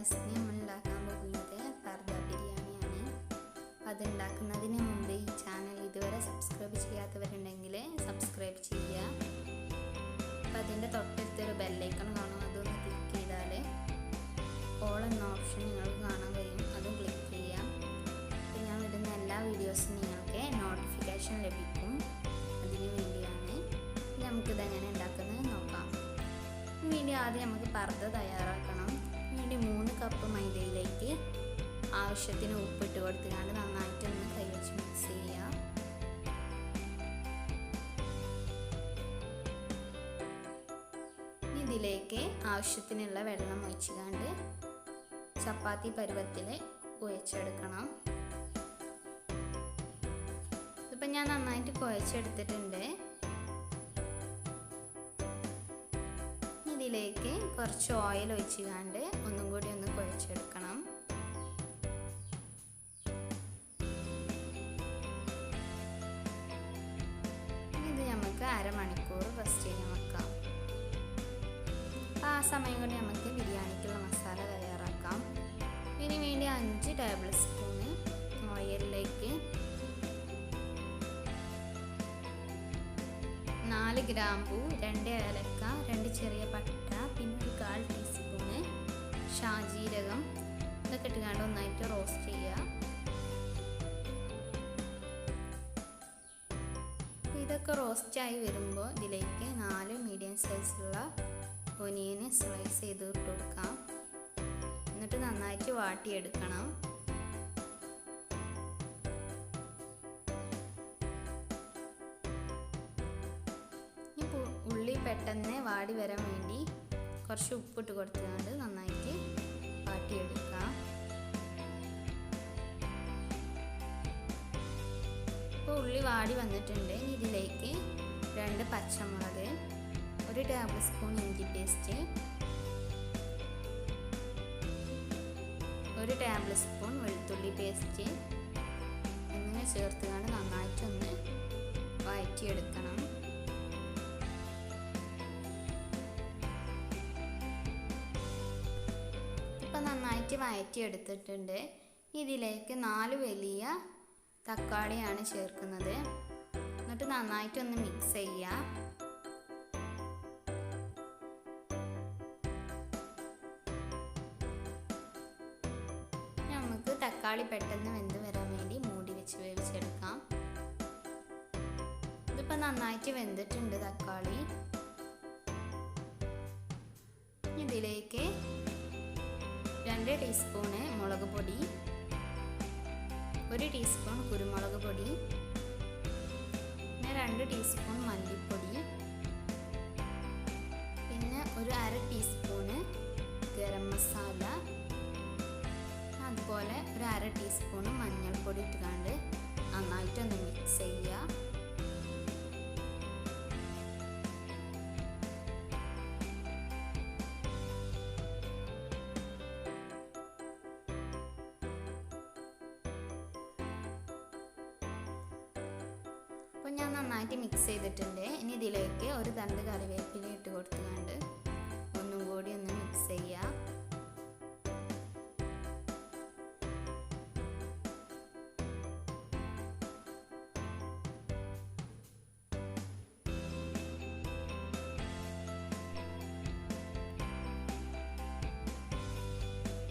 Guys നമ്മൾ ഉണ്ടാക്കാൻ പോകുന്നത് പർദ്ദ ബിരിയാണിയാണ്. അതുണ്ടാക്കുന്നതിന് മുമ്പ് ഈ ചാനൽ ഇതുവരെ സബ്സ്ക്രൈബ് ചെയ്യാത്തവരുണ്ടെങ്കിൽ സബ്സ്ക്രൈബ് ചെയ്യുക. അപ്പോൾ അതിൻ്റെ തൊട്ടടുത്തൊരു ബെല്ലൈക്കൺ കാണും, അതൊന്ന് ക്ലിക്ക് ചെയ്താൽ ഓൾ എന്ന ഓപ്ഷൻ നിങ്ങൾക്ക് കാണാൻ കഴിയും, അതും ക്ലിക്ക് ചെയ്യാം. അപ്പോൾ ഞാൻ ഇടുന്ന എല്ലാ വീഡിയോസും നിങ്ങൾക്ക് നോട്ടിഫിക്കേഷൻ ലഭിക്കും. അതിന് വേണ്ടിയാണ്. നമുക്കിതെങ്ങനെ ഉണ്ടാക്കുന്നത് നോക്കാം. വേണ്ടി ആദ്യം നമുക്ക് പർദ്ദ തയ്യാറാക്കണം. വേണ്ടി 3 കപ്പ് മൈദയിലേക്ക് ആവശ്യത്തിന് ഉപ്പിട്ട് കൊടുത്തുകൊണ്ട് നന്നായിട്ടൊന്ന് കൈവച്ച് മിക്സ് ചെയ്യുക. ഇതിലേക്ക് ആവശ്യത്തിനുള്ള വെള്ളം ഒഴിച്ചുകൊണ്ട് ചപ്പാത്തി പരുവത്തിൽ കുഴച്ചെടുക്കണം. ഇതിപ്പോൾ ഞാൻ നന്നായിട്ട് കുഴച്ചെടുത്തിട്ടുണ്ട്. ഇതിലേക്ക് കുറച്ച് ഓയിൽ ഒഴിച്ചുകൊണ്ട് ഒന്നും കൂടി ഒന്ന് കുഴച്ചെടുക്കണം. ഇത് നമുക്ക് അരമണിക്കൂർ റെസ്റ്റ് ചെയ്യാൻ വെക്കാം. ആ സമയം കൊണ്ട് നമുക്ക് ബിരിയാണിക്കുള്ള മസാല തയ്യാറാക്കാം. ഇതിന് വേണ്ടി 5 ടേബിൾ സ്പൂണ് ഓയിലിലേക്ക് 4 ഗ്രാമ്പൂ, 2 ഏലക്ക, 2 ചെറിയ പട്ട, പിന്നെ 1/4 ടീസ്പൂണ് ഷാജീരകം ഇതൊക്കെ ഇട്ടുകൊണ്ട് ഒന്നായിട്ട് റോസ്റ്റ് ചെയ്യുക. ഇതൊക്കെ റോസ്റ്റായി വരുമ്പോൾ ഇതിലേക്ക് 4 മീഡിയം സൈസുള്ള ഒനിയന് സ്ലൈസ് ചെയ്ത് ഇട്ട് കൊടുക്കാം. എന്നിട്ട് നന്നായിട്ട് വാട്ടിയെടുക്കണം. ഉള്ളി പെട്ടെന്ന് വാടി വരാൻ വേണ്ടി കുറച്ച് ഉപ്പിട്ട് കൊടുത്തുകൊണ്ട് നന്നായിട്ട് വാട്ടിയെടുക്കാം. ഇപ്പോൾ ഉള്ളി വാടി വന്നിട്ടുണ്ട്. ഇതിലേക്ക് 2 പച്ചമുളക്, 1 ടേബിൾ സ്പൂൺ ഇഞ്ചി പേസ്റ്റ്, 1 ടേബിൾ സ്പൂൺ വെളുത്തുള്ളി പേസ്റ്റ് എന്നിവ ചേർത്തുകൊണ്ട് നന്നായിട്ടൊന്ന് വഴറ്റിയെടുക്കണം. നന്നായിട്ട് വഴറ്റിയെടുത്തിട്ടുണ്ട്. ഇതിലേക്ക് 4 വലിയ തക്കാളിയാണ് ചേർക്കുന്നത്. എന്നിട്ട് നന്നായിട്ടൊന്ന് മിക്സ് ചെയ്യുക. നമുക്ക് തക്കാളി പെട്ടെന്ന് വെന്ത് വരാൻ വേണ്ടി മൂടി വെച്ച് വേവിച്ചെടുക്കാം. ഇതിപ്പോൾ നന്നായിട്ട് വെന്തിട്ടുണ്ട് തക്കാളി. ഇതിലേക്ക് 2 ടീസ്പൂണ് മുളക് പൊടി, 1 ടീസ്പൂൺ കുരുമുളക് പൊടി, പിന്നെ 2 ടീസ്പൂൺ മല്ലിപ്പൊടി, പിന്നെ 1/2 ടീസ്പൂണ് ഗരം മസാല, അതുപോലെ 1/2 ടീസ്പൂണ് മഞ്ഞൾപ്പൊടി ഇട്ടുകൊണ്ട് നന്നായിട്ടൊന്ന് മിക്സ് ചെയ്യുക. അപ്പോൾ ഞാൻ നന്നായിട്ട് മിക്സ് ചെയ്തിട്ടുണ്ട്. ഇനി ഇതിലേക്ക് 1 തണ്ട് കറിവേപ്പില ഇട്ട് കൊടുത്തുകൊണ്ട് ഒന്നും കൂടി ഒന്ന് മിക്സ് ചെയ്യുക.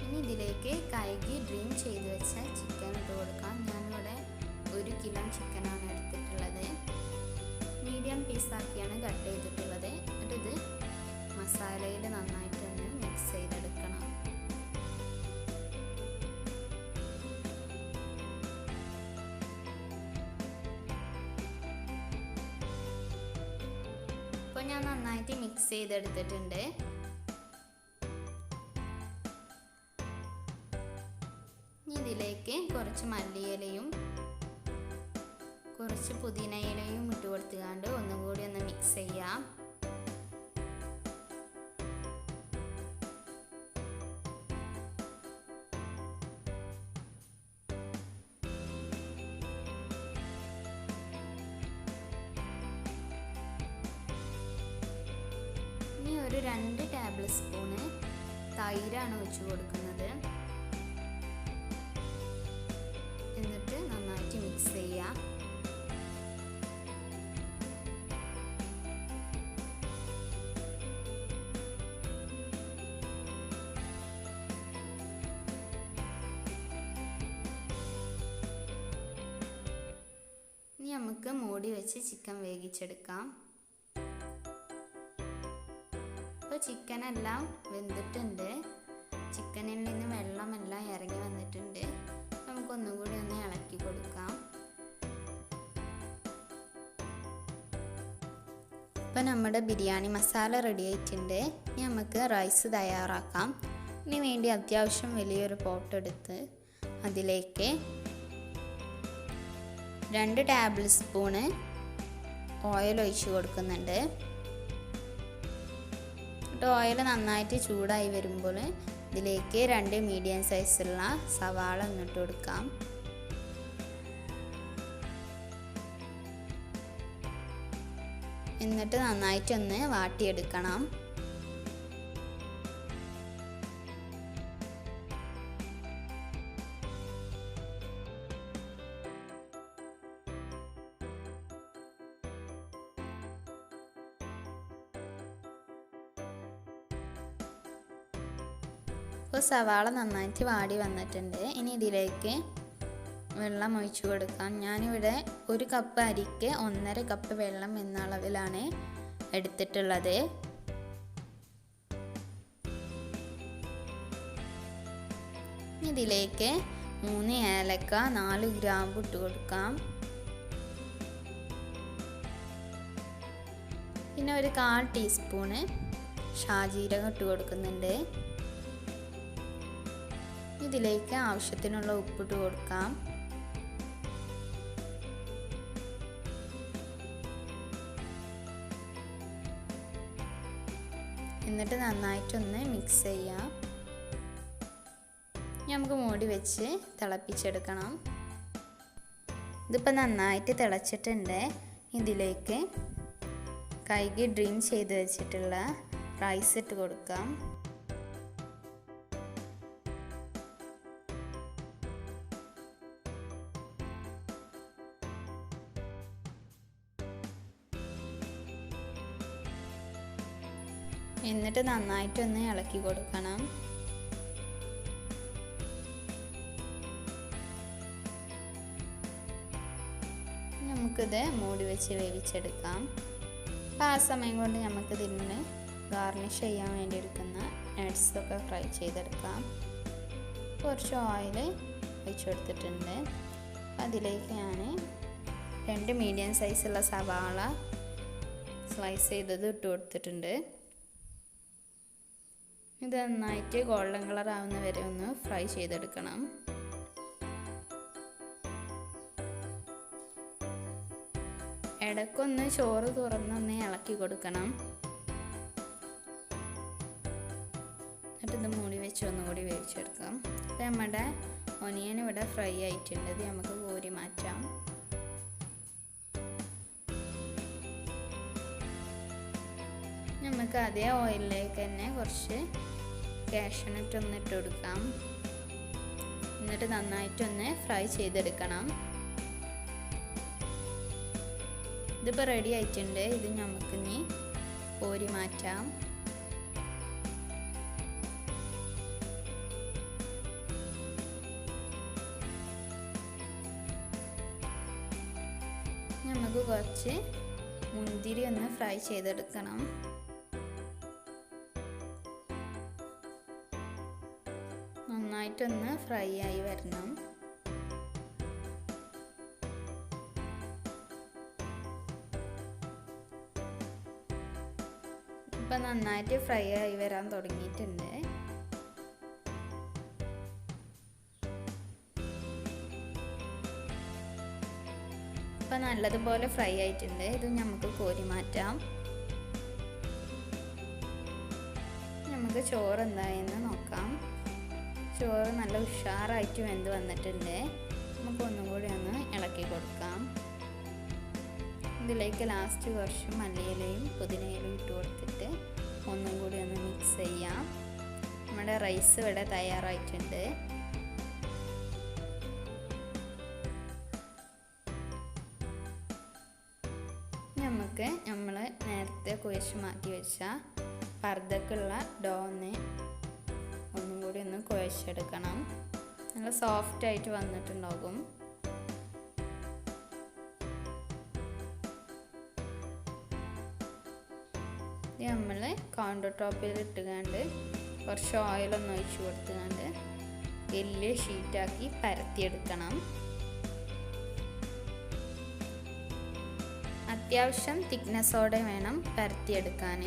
ഇനി ഇതിലേക്ക് കഴുകി ഡ്രെയിൻ ചെയ്ത് വെച്ച ചിക്കൻ ഇട്ട് കൊടുക്കാം. ഞാനിവിടെ 1 കിലോ ചിക്കനാണ് എടുത്തിട്ടുള്ളത്. മീഡിയം പീസാക്കിയാണ് കട്ട് ചെയ്തിട്ടുള്ളത്. എന്നിട്ട് ഇത് മസാലയിൽ നന്നായിട്ടൊന്ന് മിക്സ് ചെയ്തെടുക്കണം. ഇപ്പോൾ ഞാൻ നന്നായിട്ട് മിക്സ് ചെയ്തെടുത്തിട്ടുണ്ട്. ഇതിലേക്ക് കുറച്ച് മല്ലിയിലയും കുറച്ച് പുതിനയിലയും ഇട്ട് കൊടുത്തുകൊണ്ട് ഒന്നും കൂടി ഒന്ന് മിക്സ് ചെയ്യാം. ഇനി ഒരു 2 ടേബിൾ സ്പൂണ് തൈരാണ് ഒഴിച്ച് കൊടുക്കുന്നത്. എന്നിട്ട് നന്നായിട്ട് മിക്സ് ചെയ്യാം. ഇനി നമുക്ക് മൂടി വെച്ച് ചിക്കൻ വേവിച്ചെടുക്കാം. ഇപ്പോൾ ചിക്കനെല്ലാം വെന്തിട്ടുണ്ട്. ചിക്കനിൽ നിന്ന് വെള്ളമെല്ലാം ഇറങ്ങി വന്നിട്ടുണ്ട്. നമുക്കൊന്നും കൂടി ഒന്ന് ഇളക്കി കൊടുക്കാം. ഇപ്പോൾ നമ്മുടെ ബിരിയാണി മസാല റെഡി ആയിട്ടുണ്ട്. ഇനി നമുക്ക് റൈസ് തയ്യാറാക്കാം. ഇതിന് വേണ്ടി അത്യാവശ്യം വലിയൊരു പോട്ട് എടുത്ത് അതിലേക്ക് 2 ടേബിൾ സ്പൂണ് ഓയിൽ ഒഴിച്ച് കൊടുക്കുന്നുണ്ട്. ഓയിൽ നന്നായിട്ട് ചൂടായി വരുമ്പോൾ ഇതിലേക്ക് 2 മീഡിയം സൈസുള്ള സവാള ഇട്ട് കൊടുക്കാം. എന്നിട്ട് നന്നായിട്ടൊന്ന് വാട്ടിയെടുക്കണം. ഇപ്പോൾ സവാള നന്നായിട്ട് വാടി വന്നിട്ടുണ്ട്. ഇനി ഇതിലേക്ക് വെള്ളം ഒഴിച്ചു കൊടുക്കാം. ഞാനിവിടെ 1 കപ്പ് അരിക്ക് 1.5 കപ്പ് വെള്ളം എന്ന അളവിലാണ് എടുത്തിട്ടുള്ളത്. ഇതിലേക്ക് 3 ഏലക്ക 4 ഗ്രാമ്പു ഇട്ട് കൊടുക്കാം. പിന്നെ ഒരു 1/4 ടീസ്പൂണ് ഷാജീരകം ഇട്ട് കൊടുക്കുന്നുണ്ട്. ഇതിലേക്ക് ആവശ്യത്തിനുള്ള ഉപ്പിട്ട് കൊടുക്കാം. എന്നിട്ട് നന്നായിട്ടൊന്ന് മിക്സ് ചെയ്യാം. നമുക്ക് മൂടി വെച്ച് തിളപ്പിച്ചെടുക്കണം. ഇതിപ്പോൾ നന്നായിട്ട് തിളച്ചിട്ടുണ്ട്. ഇതിലേക്ക് കഴുകി ഡ്രെയിൻ ചെയ്ത് വെച്ചിട്ടുള്ള റൈസ് ഇട്ട് കൊടുക്കാം. എന്നിട്ട് നന്നായിട്ടൊന്ന് ഇളക്കി കൊടുക്കണം. നമുക്കിത് മൂടി വെച്ച് വേവിച്ചെടുക്കാം. അപ്പോൾ ആ സമയം കൊണ്ട് നമുക്കിതിന് ഗാർണിഷ് ചെയ്യാൻ വേണ്ടി എടുക്കുന്ന നട്ട്സൊക്കെ ഫ്രൈ ചെയ്തെടുക്കാം. കുറച്ച് ഓയിൽ ഒഴിച്ച് കൊടുത്തിട്ടുണ്ട്. അതിലേക്ക് ഞാൻ 2 മീഡിയം സൈസുള്ള സവാള സ്ലൈസ് ചെയ്തത് ഇട്ട് കൊടുത്തിട്ടുണ്ട്. ഇത് നന്നായിട്ട് ഗോൾഡൻ കളർ ആവുന്ന വരെ ഒന്ന് ഫ്രൈ ചെയ്തെടുക്കണം. ഇടയ്ക്കൊന്ന് ചോറ് തുറന്നൊന്ന് ഇളക്കി കൊടുക്കണം. എന്നിട്ട് ഇത് മൂടി വെച്ച് ഒന്നുകൂടി വേവിച്ചെടുക്കാം. അപ്പോൾ നമ്മുടെ ഒനിയൻ ഇവിടെ ഫ്രൈ ആയിട്ടുണ്ട്. ഇത് നമുക്ക് കോരി മാറ്റാം. നമുക്ക് അതേ ഓയിലിലേക്ക് തന്നെ കുറച്ച് കാഷ്യൂനട്ട് ഒന്ന് ഇട്ട് കൊടുക്കാം. എന്നിട്ട് നന്നായിട്ടൊന്ന് ഫ്രൈ ചെയ്തെടുക്കണം. ഇതിപ്പോൾ റെഡി ആയിട്ടുണ്ട്. ഇത് നമുക്കിനി കോരി മാറ്റാം. നമുക്ക് കുറച്ച് മുന്തിരി ഒന്ന് ഫ്രൈ ചെയ്തെടുക്കണം. നന്നായിട്ടൊന്ന് ഫ്രൈ ആയി വരണം. ഇപ്പം നന്നായിട്ട് ഫ്രൈ ആയി വരാൻ തുടങ്ങിയിട്ടുണ്ട്. ഇപ്പം നല്ലതുപോലെ ഫ്രൈ ആയിട്ടുണ്ട്. ഇത് നമുക്ക് കോരി മാറ്റാം. നമുക്ക് ചോറ് എന്തായെന്ന് നോക്കാം. ചോറ് നല്ല ഉഷാറായിട്ട് വെന്ത് വന്നിട്ടുണ്ട്. നമുക്ക് ഒന്നും കൂടി ഒന്ന് ഇളക്കി കൊടുക്കാം. ഇതിലേക്ക് ലാസ്റ്റ് കുറച്ച് മല്ലിയിലയും പുതിനയിലയും ഇട്ട് കൊടുത്തിട്ട് ഒന്നും കൂടി ഒന്ന് മിക്സ് ചെയ്യാം. നമ്മുടെ റൈസ് ഇവിടെ തയ്യാറായിട്ടുണ്ട്. നമുക്ക് നമ്മൾ നേരത്തെ കുഴച്ച് മാറ്റി വെച്ച പർദ്ദക്കുള്ള ഡോന്ന് ഒന്നും കൂടി ഒന്ന് കുഴച്ചെടുക്കണം. നല്ല സോഫ്റ്റ് ആയിട്ട് വന്നിട്ടുണ്ടാകും. ഇത് നമ്മൾ കൗണ്ടർ ടോപ്പിൽ ഇട്ടുകൊണ്ട് കുറച്ച് ഓയിലൊന്ന് ഒഴിച്ച് കൊടുത്തുകൊണ്ട് വലിയ ഷീറ്റാക്കി പരത്തിയെടുക്കണം. അത്യാവശ്യം തിക്നെസ്സോടെ വേണം പരത്തിയെടുക്കാൻ.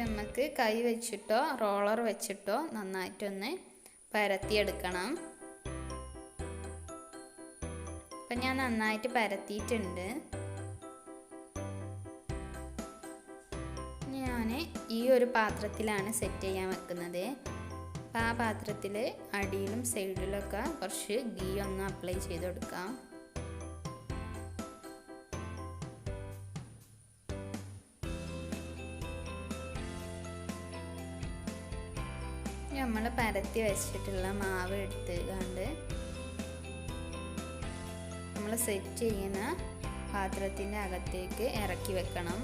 നമുക്ക് കൈ വെച്ചിട്ടോ റോളർ വെച്ചിട്ടോ നന്നായിട്ടൊന്ന് പരത്തിയെടുക്കണം. അപ്പം ഞാൻ നന്നായിട്ട് പരത്തിയിട്ടുണ്ട്. ഞാൻ ഈ ഒരു പാത്രത്തിലാണ് സെറ്റ് ചെയ്യാൻ വെക്കുന്നത്. അപ്പം ആ പാത്രത്തിൽ അടിയിലും സൈഡിലൊക്കെ കുറച്ച് ഗീ ഒന്ന് അപ്ലൈ ചെയ്ത് കൊടുക്കാം. നമ്മൾ പരത്തി വെച്ചിട്ടുള്ള മാവ് എടുത്തുകൊണ്ട് നമ്മൾ സെറ്റ് ചെയ്യുന്ന പാത്രത്തിൻ്റെ അകത്തേക്ക് ഇറക്കി വെക്കണം.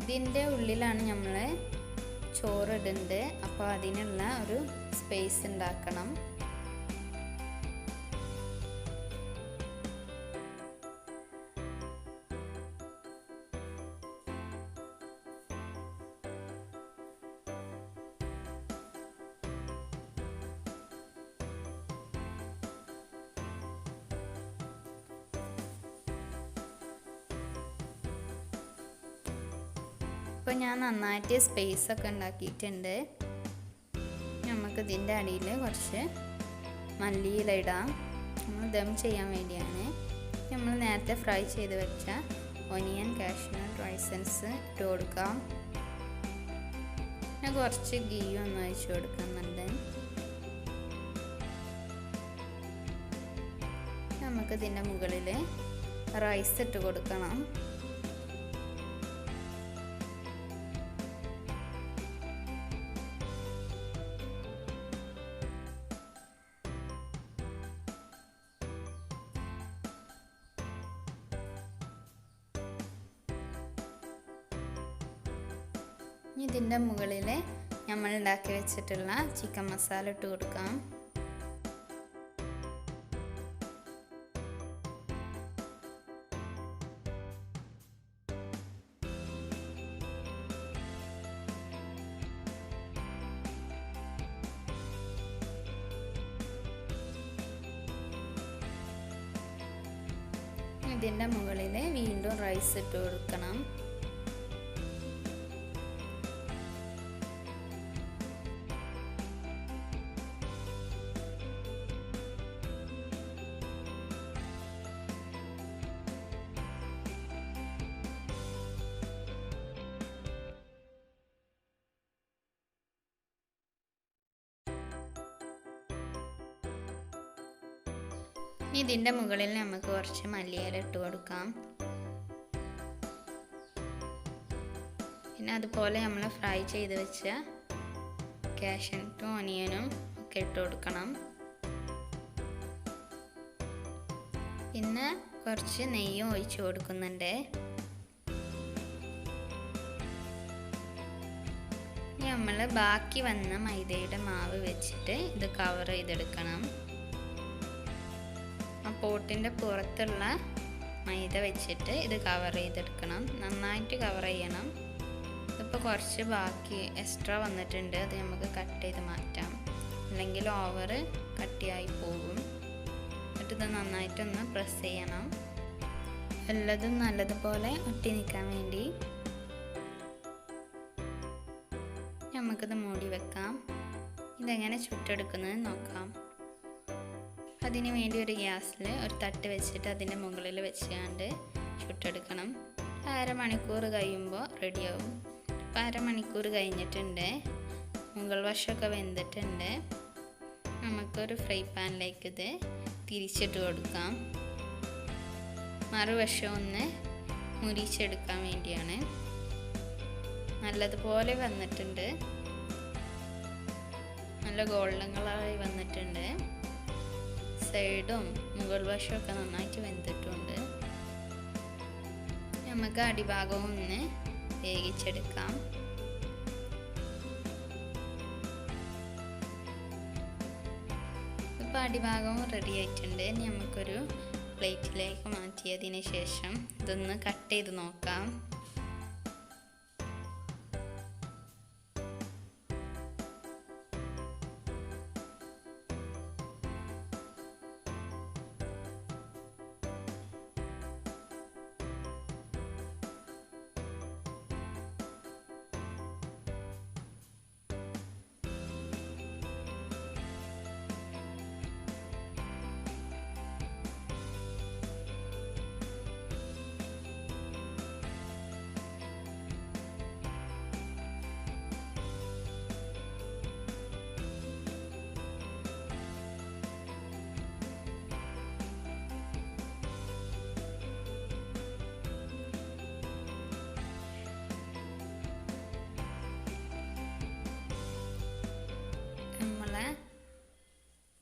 ഇതിൻ്റെ ഉള്ളിലാണ് നമ്മൾ ചോറിടുന്നത്. അപ്പോൾ അതിനുള്ള ഒരു സ്പേസ് ഉണ്ടാക്കണം. ഇപ്പോൾ ഞാൻ നന്നായിട്ട് സ്പേസ് ഒക്കെ ഉണ്ടാക്കിയിട്ടുണ്ട്. നമുക്ക് ഇതിൻ്റെ അടിയിൽ കുറച്ച് മല്ലിയില ഇടാം. നമ്മൾ ദം ചെയ്യാൻ വേണ്ടിയാണ്. നമ്മൾ നേരത്തെ ഫ്രൈ ചെയ്ത് വെച്ച ഒനിയൻ, കാഷ്യൂനട്ട്, റൈസൻസ് ഇട്ട് കൊടുക്കാം. ഞാൻ കുറച്ച് ഗീ ഒന്ന് ഒഴിച്ച് കൊടുക്കുന്നുണ്ട്. നമുക്ക് ഇതിൻ്റെ മുകളിൽ റൈസ് ഇട്ട് കൊടുക്കണം. ഇതിൻ്റെ മുകളിൽ നമ്മൾ ഉണ്ടാക്കി വെച്ചിട്ടുള്ള ചിക്കൻ മസാല ഇട്ട് കൊടുക്കാം. ഇതിൻ്റെ മുകളിൽ വീണ്ടും റൈസ് ഇട്ട് കൊടുക്കണം. ഇതിൻ്റെ മുകളിൽ നമുക്ക് കുറച്ച് മല്ലിയില ഇട്ട് കൊടുക്കാം. പിന്നെ അതുപോലെ നമ്മൾ ഫ്രൈ ചെയ്ത് വെച്ച കാഷ്യൂനട്ടും ഓനിയനും ഒക്കെ ഇട്ട് കൊടുക്കണം. പിന്നെ കുറച്ച് നെയ്യും ഒഴിച്ച് കൊടുക്കുന്നുണ്ട്. നമ്മൾ ബാക്കി വന്ന മൈദയുടെ മാവ് വെച്ചിട്ട് ഇത് കവർ ചെയ്തെടുക്കണം. പോട്ടിൻ്റെ പുറത്തുള്ള മൈദ വെച്ചിട്ട് ഇത് കവർ ചെയ്തെടുക്കണം. നന്നായിട്ട് കവർ ചെയ്യണം. ഇതിപ്പോൾ കുറച്ച് ബാക്കി എക്സ്ട്രാ വന്നിട്ടുണ്ട്. അത് നമുക്ക് കട്ട് ചെയ്ത് മാറ്റാം, അല്ലെങ്കിൽ ഓവർ കട്ടിയായി പോകും. എന്നിട്ട് ഇത് നന്നായിട്ടൊന്ന് പ്രസ് ചെയ്യണം. എല്ലാതും നല്ലതുപോലെ ഒട്ടി നിൽക്കാൻ വേണ്ടി നമുക്കിത് മൂടി വെക്കാം. ഇതെങ്ങനെ ചുട്ടെടുക്കുന്നത് നോക്കാം. അതിന് വേണ്ടി ഒരു ഗ്യാസിൽ ഒരു തട്ട് വെച്ചിട്ട് അതിൻ്റെ മുകളിൽ വെച്ചുകൊണ്ട് ചുട്ടെടുക്കണം. അരമണിക്കൂർ കഴിയുമ്പോൾ റെഡിയാവും. അപ്പോൾ അരമണിക്കൂർ കഴിഞ്ഞിട്ടുണ്ട്, മുകൾ വശമൊക്കെ വെന്തിട്ടുണ്ട്. നമുക്കൊരു ഫ്രൈ പാനിലേക്ക് ഇത് തിരിച്ചിട്ട് കൊടുക്കാം. മറുവശം ഒന്ന് മുരിച്ചെടുക്കാൻ വേണ്ടിയാണ്. നല്ലതുപോലെ വന്നിട്ടുണ്ട്, നല്ല ഗോൾഡൻ കളറായി വന്നിട്ടുണ്ട്. സൈഡും മുകൾ വശമൊക്കെ നന്നായിട്ട് വെന്തിട്ടുണ്ട്. നമുക്ക് അടിഭാഗവും ഒന്ന് വേവിച്ചെടുക്കാം. ഇപ്പോൾ അടിഭാഗവും റെഡി ആയിട്ടുണ്ട്. നമുക്കൊരു പ്ലേറ്റിലേക്ക് മാറ്റിയതിന് ശേഷം ഇതൊന്ന് കട്ട് ചെയ്ത് നോക്കാം.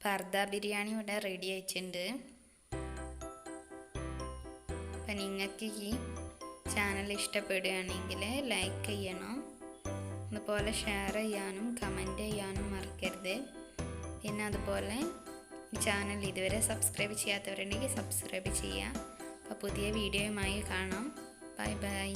പർദ ബിരിയാണി ഇവിടെ റെഡി ആയിട്ടുണ്ട്. അപ്പം നിങ്ങൾക്ക് ഈ ചാനൽ ഇഷ്ടപ്പെടുകയാണെങ്കിൽ ലൈക്ക് ചെയ്യണം, അതുപോലെ ഷെയർ ചെയ്യാനും കമൻറ്റ് ചെയ്യാനും മറക്കരുത്. പിന്നെ അതുപോലെ ഈ ചാനൽ ഇതുവരെ സബ്സ്ക്രൈബ് ചെയ്യാത്തവരുണ്ടെങ്കിൽ സബ്സ്ക്രൈബ് ചെയ്യുക. അപ്പോൾ പുതിയ വീഡിയോയുമായി കാണാം. Bye bye.